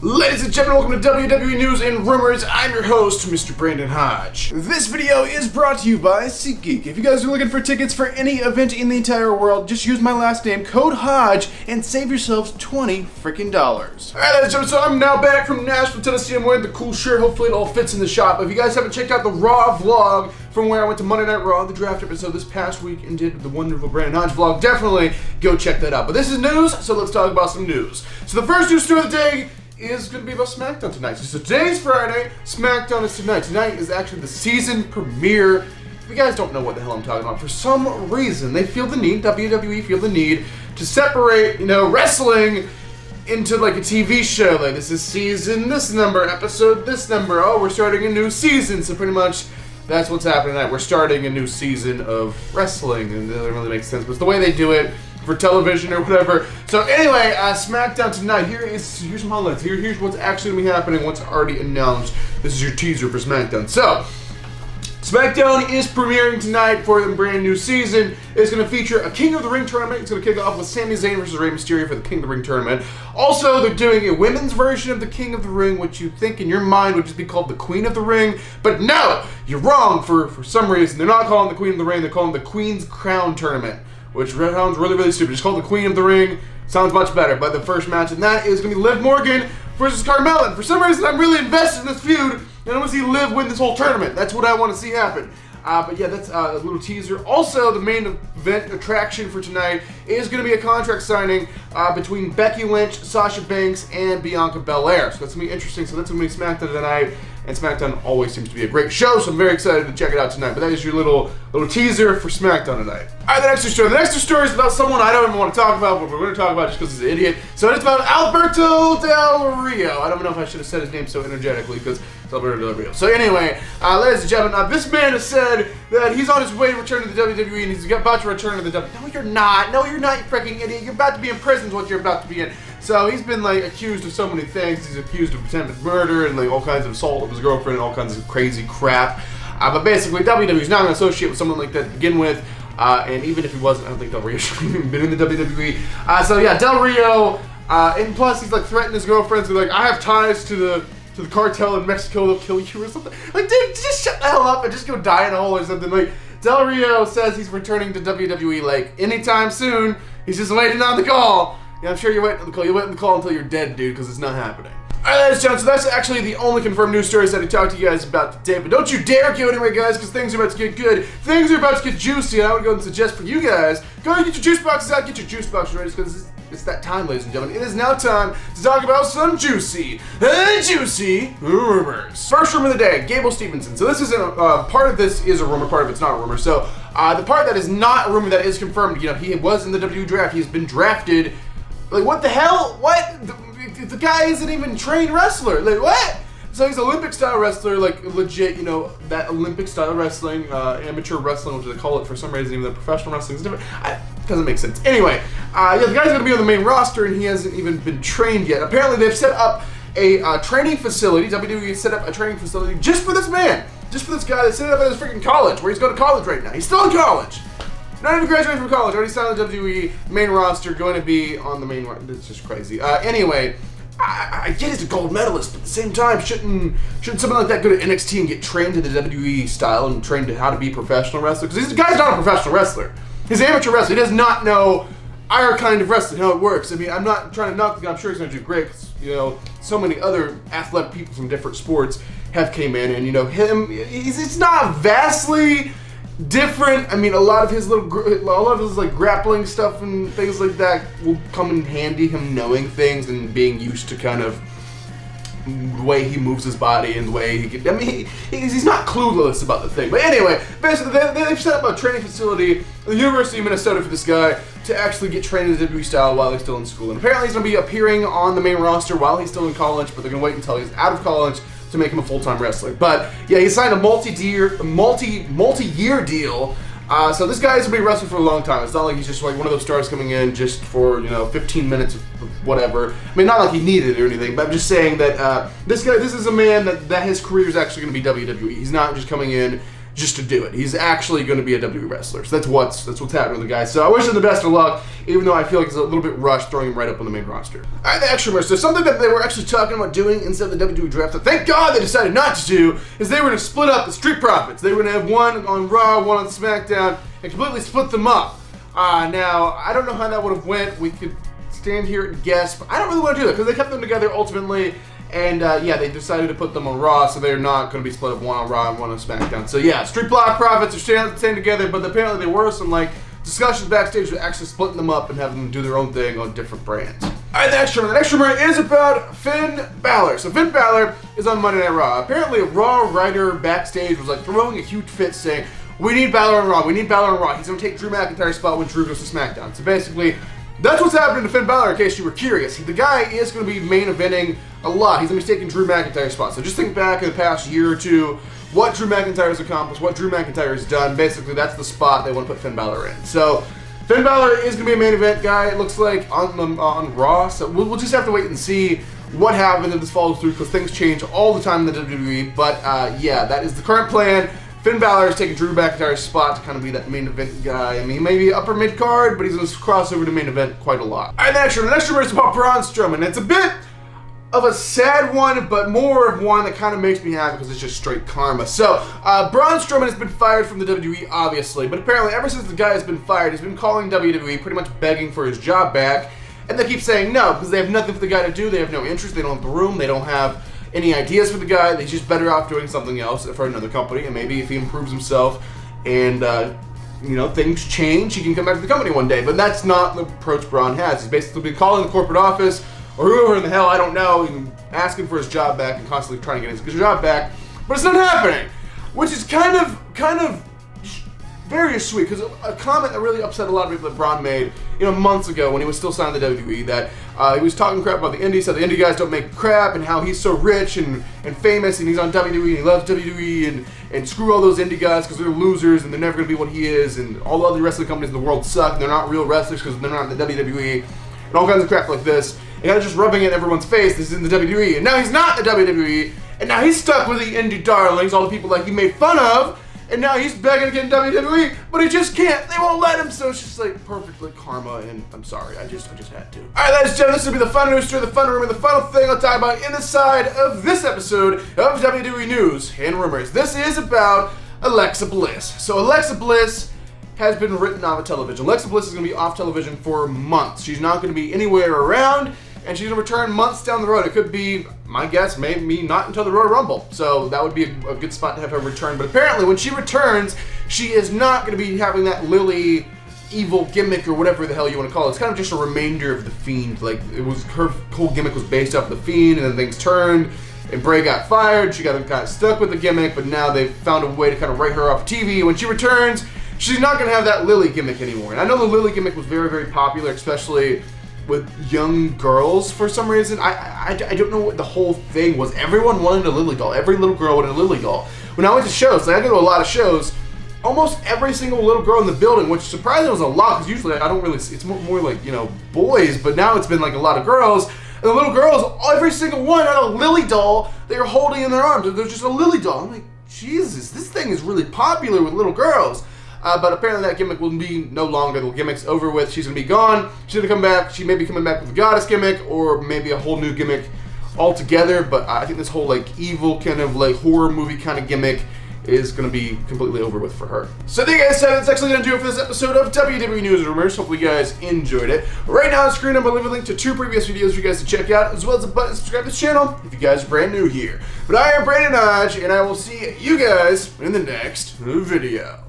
Ladies and gentlemen, welcome to WWE News and Rumors. I'm your host, Mr. Brandon Hodge. This video is brought to you by SeatGeek. If you guys are looking for tickets for any event in the entire world, just use my last name, code Hodge, and save yourselves $20 freaking. Alright, ladies and gentlemen, so I'm now back from Nashville, Tennessee. I'm wearing the cool shirt. Hopefully it all fits in the shot. But if you guys haven't checked out the Raw vlog from where I went to Monday Night Raw, the draft episode this past week, and did the wonderful Brandon Hodge vlog, definitely go check that out. But this is news, so let's talk about some news. So the first news story of the day is going to be about Smackdown tonight. So today's Friday, Smackdown is tonight. Tonight is actually the season premiere. If you guys don't know what the hell I'm talking about, for some reason, they feel the need, WWE feel the need, to separate, wrestling into like a TV show. Like, this is season this number, episode this number. Oh, we're starting a new season. So pretty much that's what's happening tonight. We're starting a new season of wrestling, and it doesn't really make sense, but it's the way they do it for television or whatever. So anyway, Smackdown tonight. Here's some highlights. Here's what's actually going to be happening, what's already announced. This is your teaser for Smackdown. So, Smackdown is premiering tonight for the brand new season. It's going to feature a King of the Ring tournament. It's going to kick off with Sami Zayn versus Rey Mysterio for the King of the Ring tournament. Also, they're doing a women's version of the King of the Ring, which you think in your mind would just be called the Queen of the Ring. But no, you're wrong for some reason. They're not calling the Queen of the Ring. They're calling the Queen's Crown tournament, which sounds really, really stupid. Just call it the Queen of the Ring. Sounds much better. But the first match in that is going to be Liv Morgan versus Carmella. And for some reason, I'm really invested in this feud, and I want to see Liv win this whole tournament. That's what I want to see happen. But yeah, that's a little teaser. Also, the main event attraction for tonight is going to be a contract signing between Becky Lynch, Sasha Banks, and Bianca Belair. So that's going to be interesting. So that's going to be SmackDown tonight. And SmackDown always seems to be a great show, so I'm very excited to check it out tonight. But that is your little teaser for SmackDown tonight. Alright, the next story. The next story is about someone I don't even want to talk about, but we're going to talk about just because he's an idiot. So it's about Alberto Del Rio. I don't know if I should have said his name so energetically because it's Alberto Del Rio. So anyway, ladies and gentlemen, this man has said that he's on his way to return to the WWE, and he's about to return to the WWE. No, you're not. No, you're not, you freaking idiot. You're about to be in prison is what you're about to be in. So he's been accused of so many things. He's accused of attempted murder and all kinds of assault of his girlfriend and all kinds of crazy crap. But basically, WWE's not going to associate with someone like that to begin with. And even if he wasn't, I don't think Del Rio should have even been in the WWE. So yeah, Del Rio, and plus he's threatening his girlfriends with I have ties to the cartel in Mexico. They'll kill you or something. Dude, just shut the hell up and just go die in a hole or something. Del Rio says he's returning to WWE anytime soon. He's just waiting on the call. Yeah, I'm sure you're waiting on the call. You're waiting on the call until you're dead, dude, because it's not happening. Alright, ladies and gentlemen, so that's actually the only confirmed news stories that I talked to you guys about today. But don't you dare go anywhere, guys, because things are about to get good. Things are about to get juicy, and I would go and suggest for you guys, go and get your juice boxes out, get your juice boxes ready, because it's that time, ladies and gentlemen. It is now time to talk about some juicy rumors. First rumor of the day, Gable Stevenson. So this is part of this is a rumor, part of it's not a rumor. So the part that is not a rumor that is confirmed, he was in the WWE draft. He has been drafted. What the hell? What? The guy isn't even a trained wrestler. What? So he's an Olympic-style wrestler, legit, that Olympic-style wrestling, amateur wrestling, which they call it for some reason, even though professional wrestling is different. It doesn't make sense. Anyway, the guy's going to be on the main roster, and he hasn't even been trained yet. Apparently, they've set up a training facility. WWE set up a training facility just for this man. Just for this guy. They set it up at his freaking college, where he's going to college right now. He's still in college. Not even graduated from college. Already signed on the WWE main roster. Going to be on the main roster. It's just crazy. Anyway, I get he's a gold medalist, but at the same time, shouldn't someone like that go to NXT and get trained to the WWE style and trained to how to be a professional wrestler? Because this guy's not a professional wrestler. He's an amateur wrestler. He does not know our kind of wrestling, how it works. I mean, I'm not trying to knock the guy. I'm sure he's going to do great. So many other athletic people from different sports have came in, and he's not vastly different. I mean, a lot of his grappling stuff and things like that will come in handy, him knowing things and being used to kind of the way he moves his body and the way he's not clueless about the thing. But anyway, basically they've set up a training facility at the University of Minnesota for this guy to actually get trained in the WWE style while he's still in school. And apparently he's going to be appearing on the main roster while he's still in college, but they're going to wait until he's out of college to make him a full-time wrestler. But yeah, he signed a multi-year deal. So this guy is gonna be wrestling for a long time. It's not like he's just one of those stars coming in just for 15 minutes of whatever. I mean, not like he needed it or anything, but I'm just saying that this is a man that his career is actually gonna be WWE. He's not just coming in just to do it. He's actually going to be a WWE wrestler. So that's what's happening with the guy. So I wish him the best of luck, even though I feel like it's a little bit rushed throwing him right up on the main roster. All right, the extra rumors. So something that they were actually talking about doing instead of the WWE draft, that thank God they decided not to do, is they were going to split up the Street Profits. They were going to have one on Raw, one on SmackDown, and completely split them up. Now, I don't know how that would have went. We could stand here and guess, but I don't really want to do that because they kept them together ultimately. And yeah, they decided to put them on Raw, so they're not going to be split up, one on Raw and one on SmackDown. So yeah, Street Profits are staying together, but apparently there were some like discussions backstage with actually splitting them up and having them do their own thing on different brands. Alright, the next rumor is about Finn Balor. So Finn Balor is on Monday Night Raw. Apparently a Raw writer backstage was like throwing a huge fit saying, we need Balor on Raw, we need Balor on Raw. He's going to take Drew McIntyre's spot when Drew goes to SmackDown. So basically, that's what's happening to Finn Balor, in case you were curious. The guy is going to be main eventing a lot. He's going to be taking Drew McIntyre's spot. So just think back in the past year or two, what Drew McIntyre has accomplished, what Drew McIntyre has done. Basically, that's the spot they want to put Finn Balor in. So Finn Balor is going to be a main event guy, it looks like, on Raw. So we'll just have to wait and see what happens if this follows through, because things change all the time in the WWE. But yeah, that is the current plan. Finn Balor is taking Drew McIntyre's spot to kind of be that main event guy. I mean, maybe upper mid card, but he's going to cross over to main event quite a lot. All right, the next rumor is about Braun Strowman. It's a bit of a sad one, but more of one that kind of makes me happy because it's just straight karma. So, Braun Strowman has been fired from the WWE, obviously, but apparently ever since the guy has been fired, he's been calling WWE, pretty much begging for his job back, and they keep saying no, because they have nothing for the guy to do, they have no interest, they don't have the room, they don't have any ideas for the guy. He's just better off doing something else for another company, and maybe if he improves himself and you know, things change, he can come back to the company one day. But that's not the approach Braun has. He's basically been calling the corporate office or whoever in the hell, I don't know, and asking for his job back and constantly trying to get his job back, but it's not happening, which is kind of very sweet, because a comment that really upset a lot of people that Braun made, you know, months ago when he was still signed to the WWE, that he was talking crap about the Indies, said the Indie guys don't make crap, and how he's so rich and famous, and he's on WWE, and he loves WWE, and screw all those Indie guys because they're losers, and they're never going to be what he is, and all the other wrestling companies in the world suck, and they're not real wrestlers because they're not in the WWE, and all kinds of crap like this, and kind of just rubbing it in everyone's face, this is in the WWE, and now he's not in the WWE, and now he's stuck with the Indie darlings, all the people like he made fun of, and now he's begging to get in WWE, but he just can't. They won't let him, so it's just like perfectly karma, and I'm sorry, I just had to. Alright, ladies and gentlemen, this will be the fun news story, the fun rumor, the final thing I'll talk about in the side of this episode of WWE News and Rumors. This is about Alexa Bliss. So Alexa Bliss has been written off of television. Alexa Bliss is going to be off television for months. She's not going to be anywhere around, and she's going to return months down the road. It could be, my guess, maybe not until the Royal Rumble. So that would be a good spot to have her return. But apparently when she returns, she is not going to be having that Lily evil gimmick or whatever the hell you want to call it. It's kind of just a remainder of The Fiend. Like, it was, her whole gimmick was based off The Fiend, and then things turned, and Bray got fired. She got kind of stuck with the gimmick, but now they've found a way to kind of write her off TV. When she returns, she's not going to have that Lily gimmick anymore. And I know the Lily gimmick was very, very popular, especially with young girls for some reason. I don't know what the whole thing was. Everyone wanted a Lily doll. Every little girl wanted a Lily doll. When I went to shows, like I go to a lot of shows, almost every single little girl in the building, which surprisingly was a lot, because usually I don't really see, it's more like, you know, boys, but now it's been like a lot of girls. And the little girls, every single one had a Lily doll they were holding in their arms. There's just a Lily doll. I'm like, Jesus, this thing is really popular with little girls. But apparently that gimmick will be no longer. The gimmick's over with. She's going to be gone. She's going to come back. She may be coming back with a goddess gimmick, or maybe a whole new gimmick altogether. But I think this whole like evil kind of like horror movie kind of gimmick is going to be completely over with for her. So there you guys have it. That's actually going to do it for this episode of WWE News and Rumors. Hopefully you guys enjoyed it. Right now on the screen I'm going to leave a link to 2 previous videos for you guys to check out, as well as a button to subscribe to this channel if you guys are brand new here. But I am Brandon Hodge, and I will see you guys in the next video.